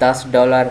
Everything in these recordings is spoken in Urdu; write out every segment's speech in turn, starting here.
$10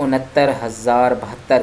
69,072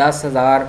10,000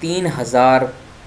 3,000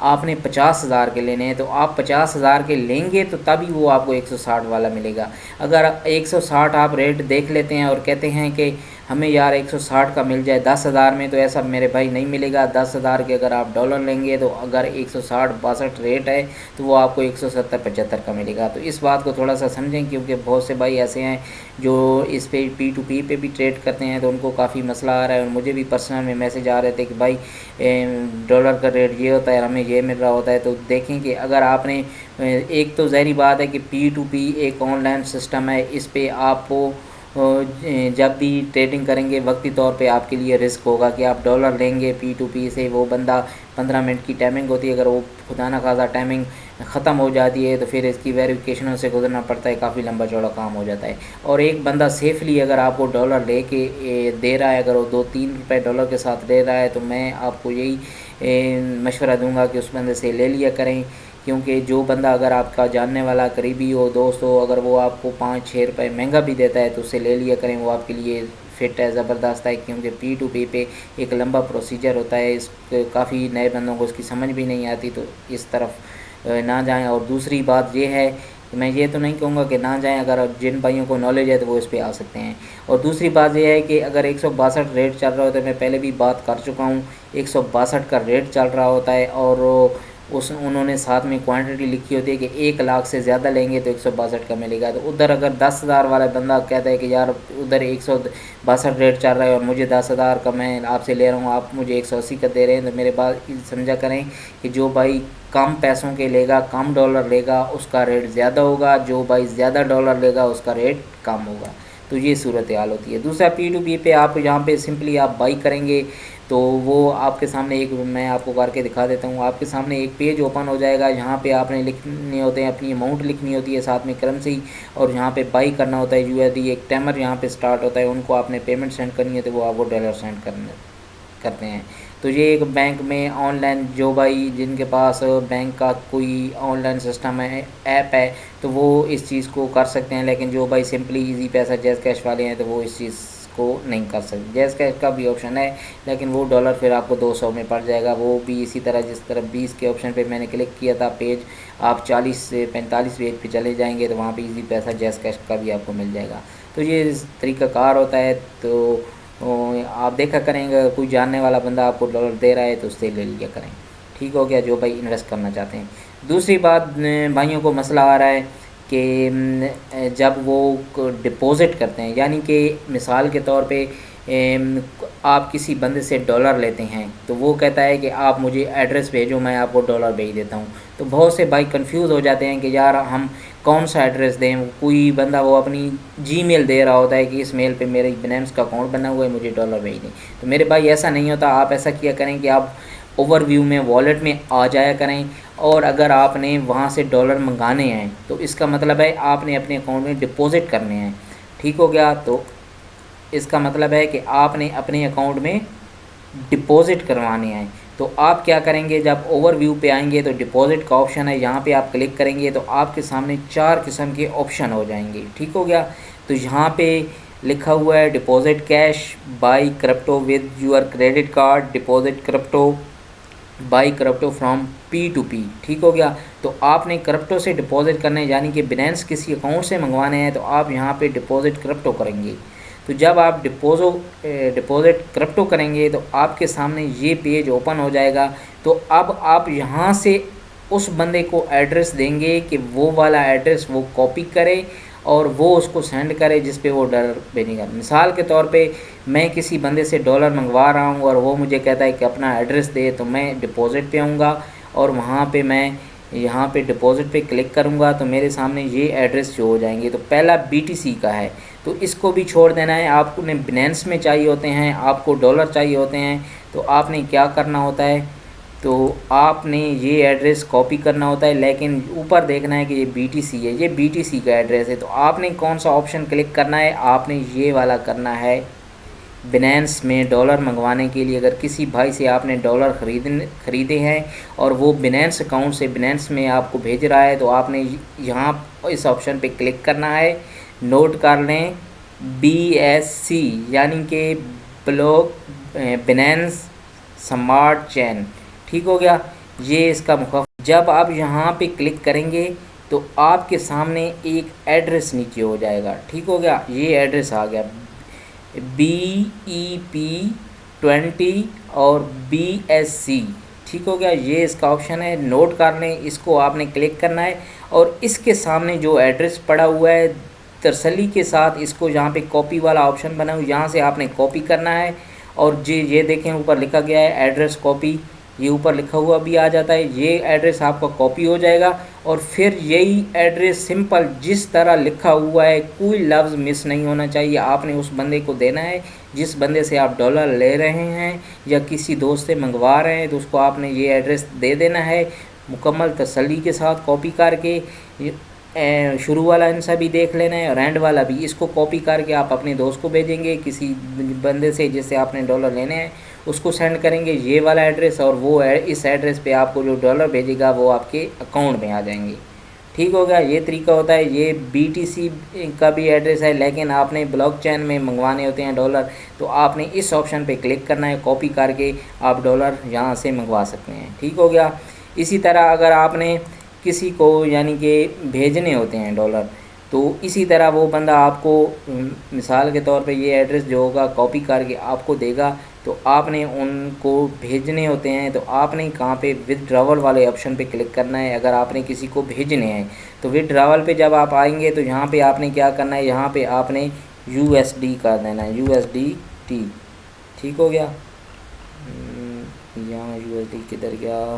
آپ نے 50,000 کے لینے ہیں تو آپ 50,000 کے لیں گے تو تبھی وہ آپ کو 160 والا ملے گا۔ اگر 160 آپ ریٹ دیکھ لیتے ہیں اور کہتے ہیں کہ ہمیں یار 160 کا مل جائے 10,000 میں، تو ایسا میرے بھائی نہیں ملے گا۔ 10,000 کے اگر آپ ڈالر لیں گے تو اگر 160 62 ریٹ ہے تو وہ آپ کو 170 75 کا ملے گا۔ تو اس بات کو تھوڑا سا سمجھیں، کیونکہ بہت سے بھائی ایسے ہیں جو اس پہ پی ٹو پی پہ بھی ٹریڈ کرتے ہیں، تو ان کو کافی مسئلہ آ رہا ہے، اور مجھے بھی پرسنل میں میسیج آ رہے تھے کہ بھائی ڈالر کا ریٹ یہ ہوتا ہے، ہمیں یہ مل رہا ہوتا ہے۔ تو دیکھیں کہ اگر آپ نے ایک تو ظاہری بات ہے کہ پی ٹو پی ایک آن لائن سسٹم ہے، اس پہ آپ کو جب بھی ٹریڈنگ کریں گے وقتی طور پہ آپ کے لیے رسک ہوگا کہ آپ ڈالر لیں گے پی ٹو پی سے، وہ بندہ 15 منٹ کی ٹائمنگ ہوتی ہے، اگر وہ خدا نخواستہ ٹائمنگ ختم ہو جاتی ہے تو پھر اس کی ویریفیکیشنوں سے گزرنا پڑتا ہے، کافی لمبا چوڑا کام ہو جاتا ہے۔ اور ایک بندہ سیفلی اگر آپ کو ڈالر لے کے دے رہا ہے، اگر وہ 2-3 روپے ڈالر کے ساتھ دے رہا ہے، تو میں آپ کو یہی مشورہ دوں گا کہ اس بندے سے لے لیا کریں، کیونکہ جو بندہ اگر آپ کا جاننے والا قریبی ہو، دوست ہو، اگر وہ آپ کو 5-6 روپے مہنگا بھی دیتا ہے تو اس سے لے لیا کریں، وہ آپ کے لیے فٹ ہے، زبردست ہے، کیونکہ پی ٹو پی پہ ایک لمبا پروسیجر ہوتا ہے، اس کافی نئے بندوں کو اس کی سمجھ بھی نہیں آتی، تو اس طرف نہ جائیں۔ اور دوسری بات یہ ہے کہ میں یہ تو نہیں کہوں گا کہ نہ جائیں، اگر جن بھائیوں کو نالج ہے تو وہ اس پہ آ سکتے ہیں۔ اور دوسری بات یہ ہے کہ اگر 162 ریٹ چل رہا ہوتا ہے، میں پہلے بھی بات کر چکا ہوں، 162 کا ریٹ چل رہا ہوتا ہے، اور انہوں نے ساتھ میں کوانٹٹی لکھی ہوتی ہے کہ 1 لاکھ سے زیادہ لیں گے تو 162 کا ملے گا۔ تو ادھر اگر 10,000 والا بندہ کہتا ہے کہ یار ادھر 162 ریٹ چل رہا ہے اور مجھے 10,000 کا میں آپ سے لے رہا ہوں، آپ مجھے 180 کا دے رہے ہیں، تو میرے بات سمجھا کریں کہ جو بھائی کم پیسوں کے لے گا، کم ڈالر لے گا، اس کا ریٹ زیادہ ہوگا، جو بھائی زیادہ ڈالر لے گا اس کا ریٹ کم ہوگا۔ تو یہ صورتحال ہوتی ہے۔ دوسرا پی ٹو پی پہ آپ یہاں پہ سمپلی آپ بائی کریں گے تو وہ آپ کے سامنے ایک، میں آپ کو کر کے دکھا دیتا ہوں، آپ کے سامنے ایک پیج اوپن ہو جائے گا، یہاں پہ آپ نے لکھنے ہوتے ہیں اپنی اماؤنٹ لکھنی ہوتی ہے، ساتھ میں کرنسی، اور یہاں پہ بائی کرنا ہوتا ہے USD، ایک ٹائمر یہاں پہ سٹارٹ ہوتا ہے، ان کو آپ نے پیمنٹ سینڈ کرنی ہے تو وہ آپ کو ڈالر سینڈ کرتے ہیں۔ تو یہ ایک بینک میں آن لائن، جو بھائی جن کے پاس بینک کا کوئی آن لائن سسٹم ہے، ایپ ہے، تو وہ اس چیز کو کر سکتے ہیں، لیکن جو بھائی سمپلی ایزی پیسہ جیز کیش والے ہیں تو وہ اس چیز کو نہیں کر سکتے۔ جیز کیش کا بھی آپشن ہے، لیکن وہ ڈالر پھر آپ کو 200 میں پڑ جائے گا، وہ بھی اسی طرح جس طرح 20 کے آپشن پہ میں نے کلک کیا تھا پیج، آپ 40 سے 45 پیج پہ چلے جائیں گے تو وہاں پہ ایزی پیسہ جیز کیش کا بھی آپ کو مل جائے گا۔ تو یہ طریقہ کار ہوتا ہے، تو آپ دیکھا کریں گے کوئی جاننے والا بندہ آپ کو ڈالر دے رہا ہے تو اس سے لے لیا کریں، ٹھیک ہو گیا، جو بھائی انویسٹ کرنا چاہتے ہیں۔ دوسری بات بھائیوں کو مسئلہ آ رہا ہے کہ جب وہ ڈپوزٹ کرتے ہیں، یعنی کہ مثال کے طور پہ آپ کسی بندے سے ڈالر لیتے ہیں تو وہ کہتا ہے کہ آپ مجھے ایڈریس بھیجو، میں آپ کو ڈالر بھیج دیتا ہوں۔ تو بہت سے بھائی کنفیوز ہو جاتے ہیں کہ یار ہم کون سا ایڈریس دیں، کوئی بندہ وہ اپنی جی میل دے رہا ہوتا ہے کہ اس میل پہ میرے بیننس کا اکاؤنٹ بنا ہوا ہے، مجھے ڈالر بھیج دیں۔ تو میرے بھائی ایسا نہیں ہوتا، آپ ایسا کیا کریں کہ آپ اوور ویو میں والیٹ میں آ جایا کریں، اور اگر آپ نے وہاں سے ڈالر منگانے ہیں تو اس کا مطلب ہے آپ نے اپنے اکاؤنٹ میں ڈپوزٹ کرنے ہیں، ٹھیک ہو گیا۔ تو اس کا مطلب ہے کہ آپ نے اپنے اکاؤنٹ میں ڈپوزٹ کروانے ہیں۔ تو آپ کیا کریں گے، جب اوور ویو پہ آئیں گے تو ڈپوزٹ کا آپشن ہے، یہاں پہ آپ کلک کریں گے تو آپ کے سامنے 4 قسم کے آپشن ہو جائیں گے، ٹھیک ہو گیا۔ تو یہاں پہ لکھا ہوا ہے deposit cash, buy crypto with your credit card, deposit crypto, buy crypto from P to P, ٹھیک ہو گیا۔ تو آپ نے کرپٹو سے ڈپوزٹ کرنا ہے، یعنی کہ بیننس کسی اکاؤنٹ سے منگوانے ہیں تو آپ یہاں پہ ڈپوزٹ کرپٹو کریں گے۔ تو جب آپ ڈپوزٹ کرپٹو کریں گے تو آپ کے سامنے یہ پیج اوپن ہو جائے گا۔ تو اب آپ یہاں سے اس بندے کو ایڈریس دیں گے کہ وہ والا ایڈریس وہ کاپی کرے اور وہ اس کو سینڈ کرے جس پہ وہ ڈالر بھیجے گا۔ مثال کے طور پہ میں کسی بندے سے ڈالر منگوا رہا ہوں اور وہ مجھے کہتا ہے کہ اپنا ایڈریس دے، تو میں ڈپوزٹ پہ آؤں گا اور وہاں پہ میں یہاں پہ ڈپوزٹ پہ کلک کروں گا تو میرے سامنے یہ ایڈریس جو ہو جائیں گے۔ تو پہلا BTC کا ہے، تو اس کو بھی چھوڑ دینا ہے۔ آپ نے بیننس میں چاہیے ہوتے ہیں، آپ کو ڈالر چاہیے ہوتے ہیں، تو آپ نے کیا کرنا ہوتا ہے، تو آپ نے یہ ایڈریس کاپی کرنا ہوتا ہے، لیکن اوپر دیکھنا ہے کہ یہ BTC ہے، یہ BTC کا ایڈریس ہے۔ تو آپ نے کون سا آپشن کلک کرنا ہے، آپ نے یہ والا کرنا ہے، بیننس میں ڈالر منگوانے کے لیے اگر کسی بھائی سے آپ نے ڈالر خریدے ہیں اور وہ بیننس اکاؤنٹ سے بیننس میں آپ کو بھیج رہا ہے، تو آپ نے یہاں اس آپشن پہ کلک کرنا ہے۔ نوٹ کر لیں BSC، یعنی کہ بیننس سمارٹ چین، ٹھیک ہو گیا۔ یہ اس کا مخفف۔ جب آپ یہاں پہ کلک کریں گے تو آپ کے سامنے ایک ایڈریس نیچے ہو جائے گا، ٹھیک ہو گیا، یہ ایڈریس آ گیا BEP20 اور BSC، ٹھیک ہو گیا، یہ اس کا آپشن ہے، نوٹ کر لیں، اس کو آپ نے کلک کرنا ہے اور اس کے سامنے جو ایڈریس پڑا ہوا ہے تسلی کے ساتھ اس کو یہاں پہ کاپی والا آپشن بنا ہوا، یہاں سے آپ نے کاپی کرنا ہے اور یہ دیکھیں اوپر لکھا گیا ہے ایڈریس کاپی، یہ اوپر لکھا ہوا بھی آ جاتا ہے، یہ ایڈریس آپ کا کاپی ہو جائے گا اور پھر یہی ایڈریس سمپل جس طرح لکھا ہوا ہے کوئی لفظ مس نہیں ہونا چاہیے، آپ نے اس بندے کو دینا ہے جس بندے سے آپ ڈالر لے رہے ہیں یا کسی دوست سے منگوا رہے ہیں، تو اس کو آپ نے یہ ایڈریس دے دینا ہے مکمل تسلی کے ساتھ کاپی کر کے۔ شروع والا انسا بھی دیکھ لینا ہے اور اینڈ والا بھی، اس کو کاپی کر کے آپ اپنے دوست کو بھیجیں گے، کسی بندے سے جس سے آپ نے ڈالر لینے ہیں اس کو سینڈ کریں گے یہ والا ایڈریس، اور وہ اس ایڈریس پہ آپ کو جو ڈالر بھیجے گا وہ آپ کے اکاؤنٹ میں آ جائیں گے، ٹھیک ہو گیا۔ یہ طریقہ ہوتا ہے، یہ BTC کا بھی ایڈریس ہے، لیکن آپ نے بلاک چین میں منگوانے ہوتے ہیں ڈالر تو آپ نے اس آپشن پہ کلک کرنا ہے، کاپی کر کے آپ ڈالر یہاں سے منگوا سکتے ہیں، ٹھیک ہو گیا۔ اسی طرح اگر آپ نے کسی کو یعنی کہ بھیجنے ہوتے ہیں ڈالر تو اسی طرح وہ بندہ آپ کو مثال کے طور پہ یہ ایڈریس جو ہوگا کاپی کر کے آپ کو دے گا، تو آپ نے ان کو بھیجنے ہوتے ہیں تو آپ نے کہاں پہ ود ڈراول والے آپشن پہ کلک کرنا ہے۔ اگر آپ نے کسی کو بھیجنے ہیں تو ود ڈراول پہ جب آپ آئیں گے تو یہاں پہ آپ نے کیا کرنا ہے، یہاں پہ آپ نے USD کر دینا ہے، USDT، ٹھیک ہو گیا۔ یہاں USD کدھر گیا،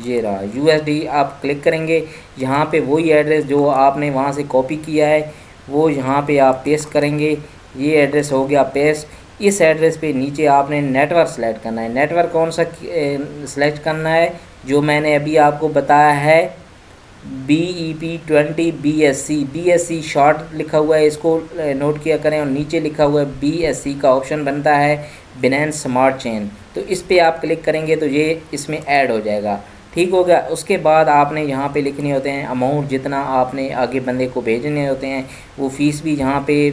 یہ رہا USD، آپ کلک کریں گے، یہاں پہ وہی ایڈریس جو آپ نے وہاں سے کاپی کیا ہے وہ یہاں پہ آپ پیسٹ کریں گے، یہ ایڈریس ہو گیا پیسٹ۔ اس ایڈریس پہ نیچے آپ نے نیٹ ورک سلیکٹ کرنا ہے، نیٹ ورک کون سا سلیکٹ کرنا ہے، جو میں نے ابھی آپ کو بتایا ہے BEP20 BSC شارٹ لکھا ہوا ہے، اس کو نوٹ کیا کریں، اور نیچے لکھا ہوا ہے BSC کا آپشن بنتا ہے بیننس سمارٹ چین، تو اس پہ آپ کلک کریں گے تو یہ اس میں ایڈ ہو جائے گا، ٹھیک ہو گیا۔ اس کے بعد آپ نے یہاں پہ لکھنے ہوتے ہیں اماؤنٹ، جتنا آپ نے آگے بندے کو بھیجنے ہوتے ہیں، وہ فیس بھی یہاں پہ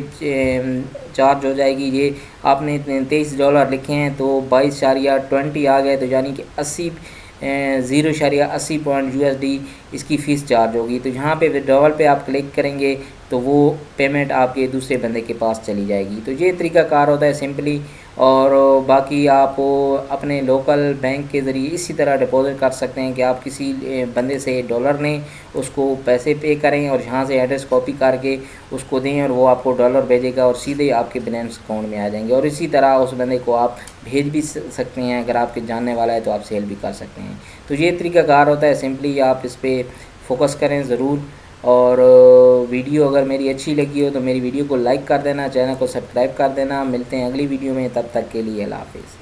چارج ہو جائے گی۔ یہ آپ نے $23 لکھے ہیں تو 22.20 آ گئے، تو یعنی کہ 0.80 USD اس کی فیس چارج ہوگی، تو یہاں پہ ودراول پہ آپ کلک کریں گے تو وہ پیمنٹ آپ کے دوسرے بندے کے پاس چلی جائے گی۔ تو یہ طریقہ کار ہوتا ہے سمپلی، اور باقی آپ اپنے لوکل بینک کے ذریعے اسی طرح ڈپازٹ کر سکتے ہیں کہ آپ کسی بندے سے ڈالر لیں، اس کو پیسے پے کریں اور یہاں سے ایڈریس کاپی کر کے اس کو دیں اور وہ آپ کو ڈالر بھیجے گا اور سیدھے آپ کے بیننس اکاؤنٹ میں آ جائیں گے، اور اسی طرح اس بندے کو آپ بھیج بھی سکتے ہیں، اگر آپ کے جاننے والا ہے تو آپ سیل بھی کر سکتے ہیں۔ تو یہ طریقہ کار ہوتا ہے سمپلی، آپ اس پہ فوکس کریں ضرور، اور ویڈیو اگر میری اچھی لگی ہو تو میری ویڈیو کو لائک کر دینا، چینل کو سبسکرائب کر دینا۔ ملتے ہیں اگلی ویڈیو میں، تب تک کے لیے اللہ حافظ۔